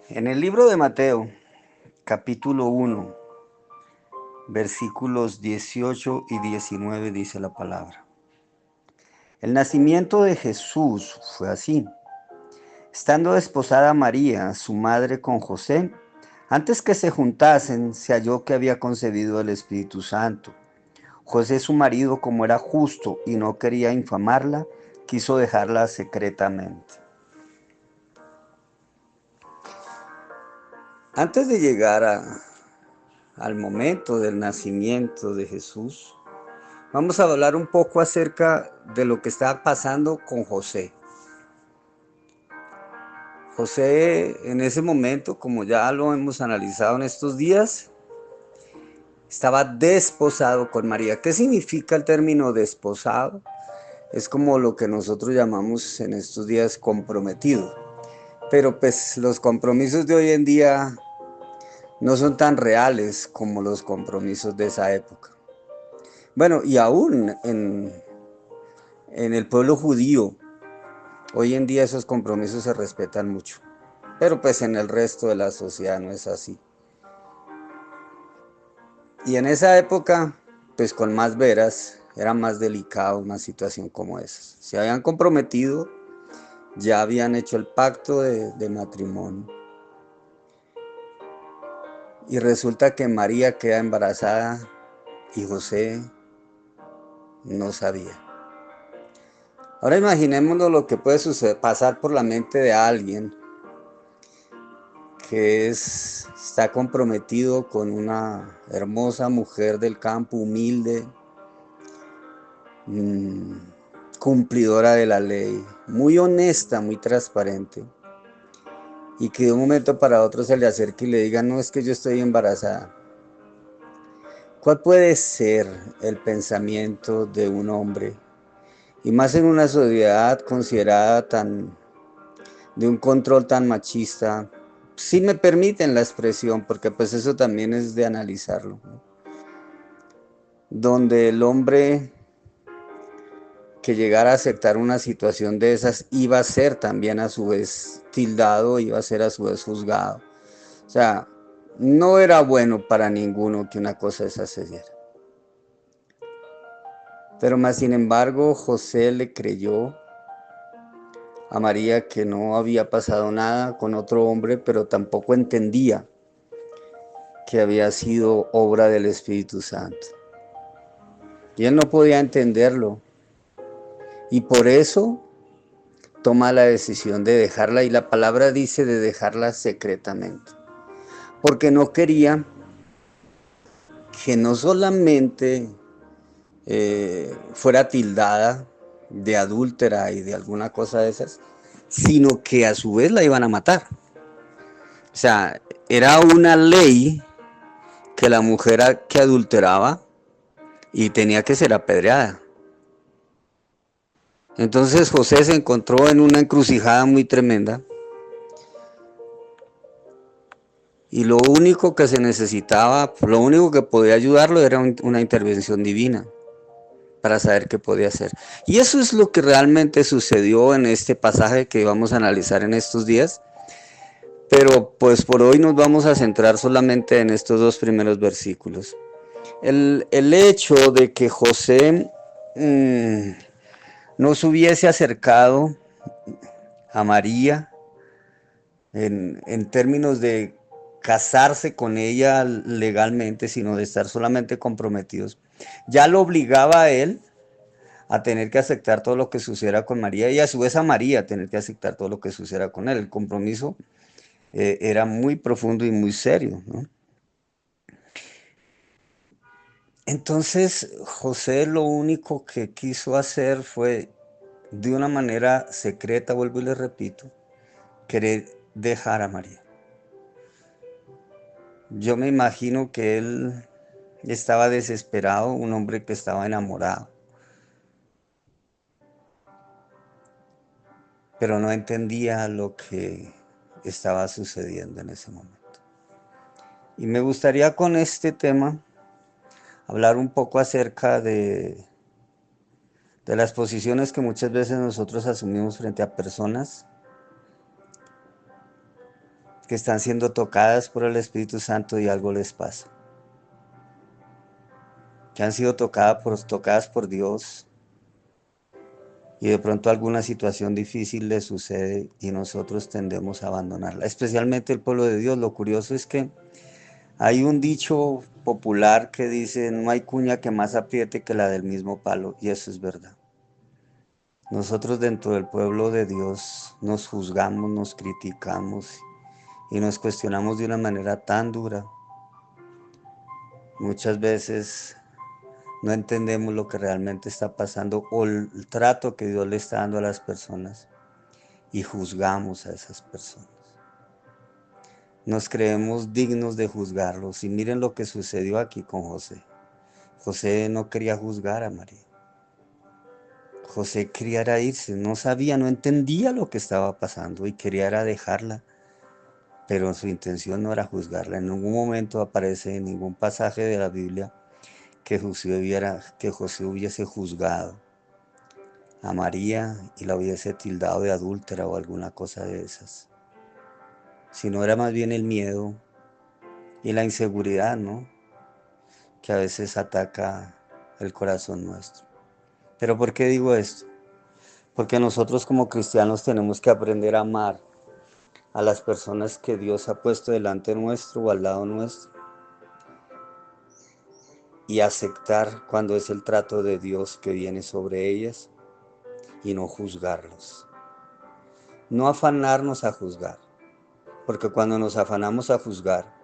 En el libro de Mateo, capítulo 1, versículos 18 y 19 dice la palabra. El nacimiento de Jesús fue así. Estando desposada María, su madre, con José, antes que se juntasen, se halló que había concebido el Espíritu Santo. José, su marido, como era justo y no quería infamarla, quiso dejarla secretamente. Antes de llegar al momento del nacimiento de Jesús, vamos a hablar un poco acerca de lo que estaba pasando con José. José, en ese momento, como ya lo hemos analizado en estos días, estaba desposado con María. ¿Qué significa el término desposado? Es como lo que nosotros llamamos en estos días comprometido. Pero pues los compromisos de hoy en día no son tan reales como los compromisos de esa época. Bueno, y aún en el pueblo judío, hoy en día esos compromisos se respetan mucho. Pero pues en el resto de la sociedad no es así. Y en esa época, pues con más veras, era más delicado una situación como esa. Se habían comprometido, ya habían hecho el pacto de matrimonio. Y resulta que María queda embarazada y José no sabía. Ahora imaginémonos lo que puede suceder, pasar por la mente de alguien que está comprometido con una hermosa mujer del campo, humilde, cumplidora de la ley, muy honesta, muy transparente, y que de un momento para otro se le acerque y le diga: no, es que yo estoy embarazada. ¿Cuál puede ser el pensamiento de un hombre? Y más en una sociedad considerada de un control tan machista, si me permiten la expresión, porque pues eso también es de analizarlo, ¿no? Donde el hombre que llegara a aceptar una situación de esas iba a ser también a su vez tildado, iba a ser a su vez juzgado. O sea, no era bueno para ninguno que una cosa de esas se diera. Pero más sin embargo, José le creyó a María que no había pasado nada con otro hombre, pero tampoco entendía que había sido obra del Espíritu Santo. Y él no podía entenderlo. Y por eso toma la decisión de dejarla, y la palabra dice de dejarla secretamente. Porque no quería que no solamente fuera tildada de adúltera y de alguna cosa de esas, sino que a su vez la iban a matar. O sea, era una ley que la mujer que adulteraba y tenía que ser apedreada. Entonces José se encontró en una encrucijada muy tremenda, y lo único que se necesitaba, lo único que podía ayudarlo era una intervención divina para saber qué podía hacer. Y eso es lo que realmente sucedió en este pasaje que vamos a analizar en estos días. Pero pues por hoy nos vamos a centrar solamente en estos dos primeros versículos. El hecho de que José no se hubiese acercado a María en términos de casarse con ella legalmente, sino de estar solamente comprometidos, ya lo obligaba a él a tener que aceptar todo lo que sucediera con María, y a su vez a María a tener que aceptar todo lo que sucediera con él. El compromiso era muy profundo y muy serio, ¿no? Entonces José lo único que quiso hacer fue, de una manera secreta, vuelvo y le repito, querer dejar a María. Yo me imagino que él estaba desesperado, un hombre que estaba enamorado, pero no entendía lo que estaba sucediendo en ese momento. Y me gustaría con este tema hablar un poco acerca de de las posiciones que muchas veces nosotros asumimos frente a personas que están siendo tocadas por el Espíritu Santo y algo les pasa, que han sido tocadas por Dios y de pronto alguna situación difícil les sucede y nosotros tendemos a abandonarla, especialmente el pueblo de Dios. Lo curioso es que hay un dicho popular que dice, no hay cuña que más apriete que la del mismo palo, y eso es verdad. Nosotros dentro del pueblo de Dios nos juzgamos, nos criticamos y nos cuestionamos de una manera tan dura. Muchas veces no entendemos lo que realmente está pasando o el trato que Dios le está dando a las personas y juzgamos a esas personas. Nos creemos dignos de juzgarlos y miren lo que sucedió aquí con José. José no quería juzgar a María. José quería era irse, no sabía, no entendía lo que estaba pasando y quería era dejarla, pero su intención no era juzgarla. En ningún momento aparece en ningún pasaje de la Biblia que José hubiese juzgado a María y la hubiese tildado de adúltera o alguna cosa de esas. Sino era más bien el miedo y la inseguridad, ¿no? Que a veces ataca el corazón nuestro. Pero ¿por qué digo esto? Porque nosotros como cristianos tenemos que aprender a amar a las personas que Dios ha puesto delante nuestro o al lado nuestro y aceptar cuando es el trato de Dios que viene sobre ellas y no juzgarlos. No afanarnos a juzgar, porque cuando nos afanamos a juzgar,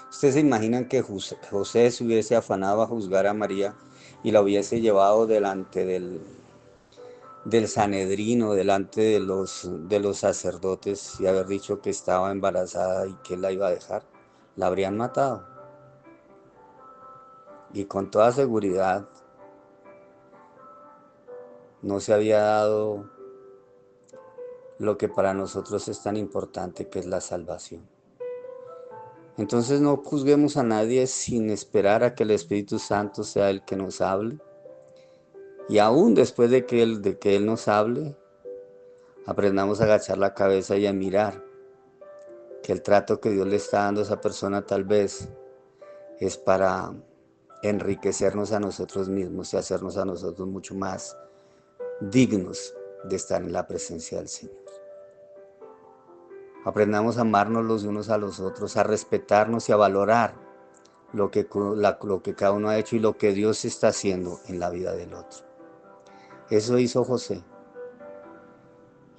ustedes se imaginan que José se hubiese afanado a juzgar a María y la hubiese llevado delante del Sanedrino, delante de los sacerdotes y haber dicho que estaba embarazada y que la iba a dejar, la habrían matado. Y con toda seguridad no se había dado lo que para nosotros es tan importante, que es la salvación. Entonces no juzguemos a nadie sin esperar a que el Espíritu Santo sea el que nos hable. Y aún después de que Él nos hable, aprendamos a agachar la cabeza y a mirar que el trato que Dios le está dando a esa persona tal vez es para enriquecernos a nosotros mismos y hacernos a nosotros mucho más dignos de estar en la presencia del Señor. Aprendamos a amarnos los unos a los otros, a respetarnos y a valorar lo que cada uno ha hecho y lo que Dios está haciendo en la vida del otro. Eso hizo José.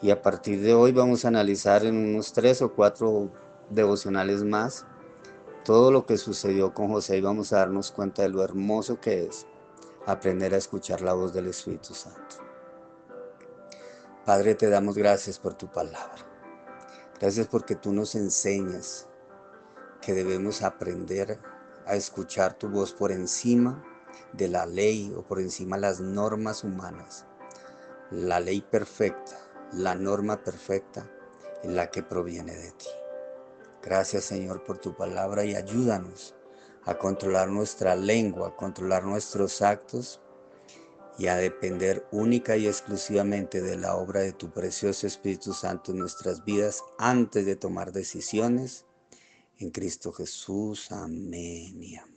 Y a partir de hoy vamos a analizar en unos 3 o 4 devocionales más todo lo que sucedió con José y vamos a darnos cuenta de lo hermoso que es aprender a escuchar la voz del Espíritu Santo. Padre, te damos gracias por tu palabra. Gracias porque tú nos enseñas que debemos aprender a escuchar tu voz por encima de la ley o por encima de las normas humanas. La ley perfecta, la norma perfecta es la que proviene de ti. Gracias, Señor, por tu palabra y ayúdanos a controlar nuestra lengua, a controlar nuestros actos y a depender única y exclusivamente de la obra de tu precioso Espíritu Santo en nuestras vidas antes de tomar decisiones. En Cristo Jesús, amén y amén.